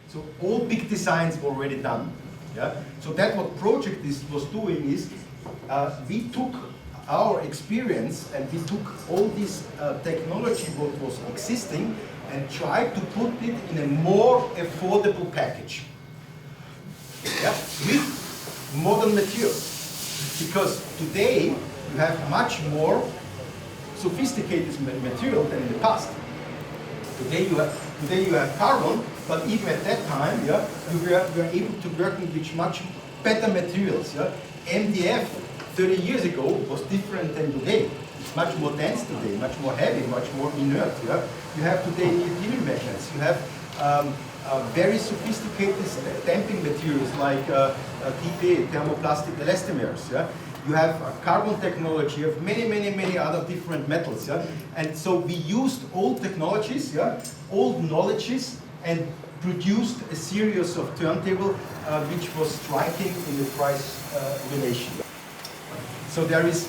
So all big designs were already done. Yeah? So that what Pro-Ject was doing is, we took our experience and we took all this technology what was existing and tried to put it in a more affordable package. Yeah? With modern materials. Because today you have much more sophisticated material than in the past. Today you have carbon, but even at that time, yeah, you were able to work with much better materials. Yeah? MDF 30 years ago was different than today. It's much more dense today, much more heavy, much more inert. Yeah? You have today neodymium magnets. You have very sophisticated damping materials like TPA, thermoplastic elastomers. Yeah? You have carbon technology, you have many other different metals. Yeah? And so we used old technologies, yeah? Old knowledges, and produced a series of turntable which was striking in the price relation. So there is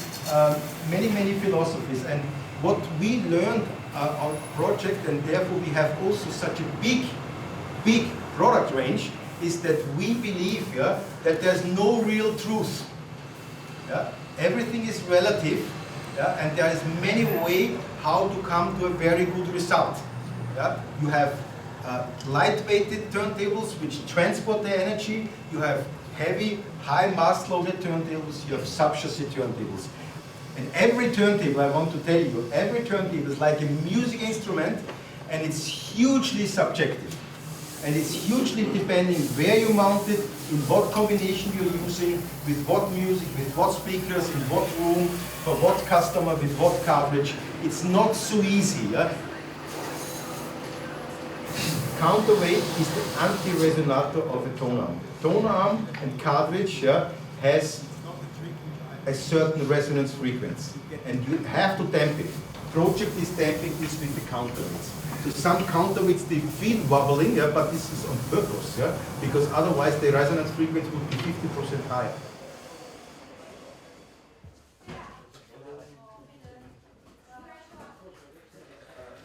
many philosophies, and what we learned on Pro-Ject, and therefore we have also such a big product range, is that we believe, yeah, that there's no real truth. Yeah? Everything is relative, yeah? And there is many ways how to come to a very good result. Yeah? You have light-weighted turntables which transport the energy. You have heavy, high mass-loaded turntables. You have sub-chassis turntables. And every turntable, I want to tell you, every turntable is like a music instrument, and it's hugely subjective. And it's hugely depending where you mount it, in what combination you're using, with what music, with what speakers, in what room, for what customer, with what cartridge. It's not so easy. Yeah? Counterweight is the anti-resonator of a tone arm. Tone arm and cartridge, yeah, has a certain resonance frequency, and you have to damp it. Pro-Ject is damping this with the counterweights. So some counterweights, they feel wobbling, yeah, but this is on purpose, yeah, because otherwise the resonance frequency would be 50% higher.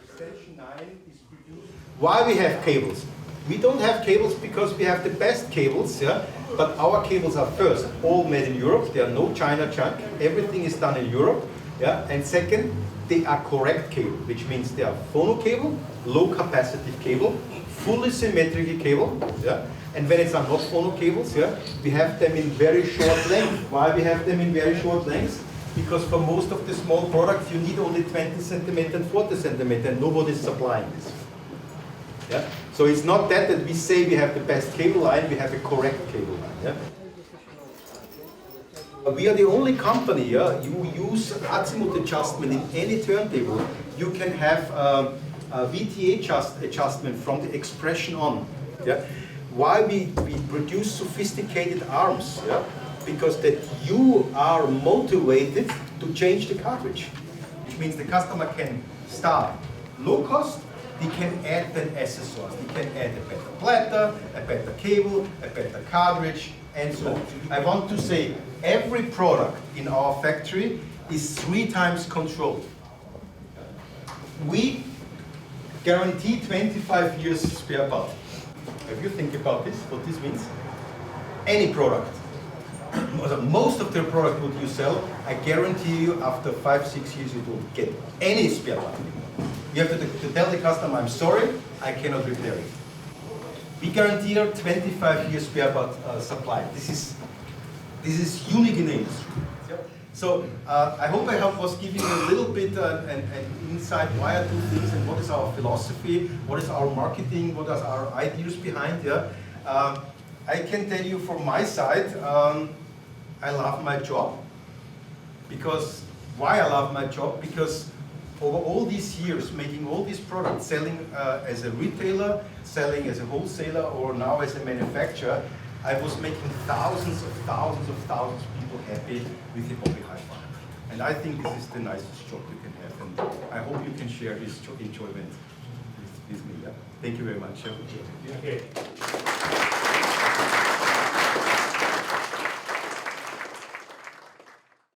Extension 9 is produced. Why we have cables? We don't have cables because we have the best cables, yeah, but our cables are first, all made in Europe. There are no China junk. Everything is done in Europe, yeah, and second, they are correct cable, which means they are phono cable, low capacitive cable, fully symmetrical cable, yeah? And when it's not phono cables, yeah, we have them in very short length. Why we have them in very short lengths? Because for most of the small products you need only 20 centimeter and 40 centimeter, and nobody is supplying this. Yeah? So it's not that we say we have the best cable line, we have a correct cable line. Yeah? We are the only company, yeah, you use azimuth adjustment in any turntable. You can have a VTA adjustment from the expression on. Yeah? Why we produce sophisticated arms? Yeah? Because that you are motivated to change the cartridge. Which means the customer can start low cost, he can add then accessories. He can add a better platter, a better cable, a better cartridge, and so on. I want to say every product in our factory is 3 times controlled. We guarantee 25 years spare part. If you think about this, what this means, any product, most of the product what you sell, I guarantee you after 5-6 years you don't get any spare part. You have to tell the customer, I'm sorry, I cannot repair it. We guarantee 25 years spare part supply. This is unique in the industry. Yep. So I hope I was giving you a little bit an insight why I do things and what is our philosophy, what is our marketing, what are our ideas behind. Yeah. I can tell you from my side, I love my job. Because why I love my job? Because over all these years, making all these products, selling as a retailer, selling as a wholesaler, or now as a manufacturer, I was making thousands of people happy with the hobby hi-fi. And I think this is the nicest job you can have, and I hope you can share this enjoyment with me. Yeah? Thank you very much. Okay.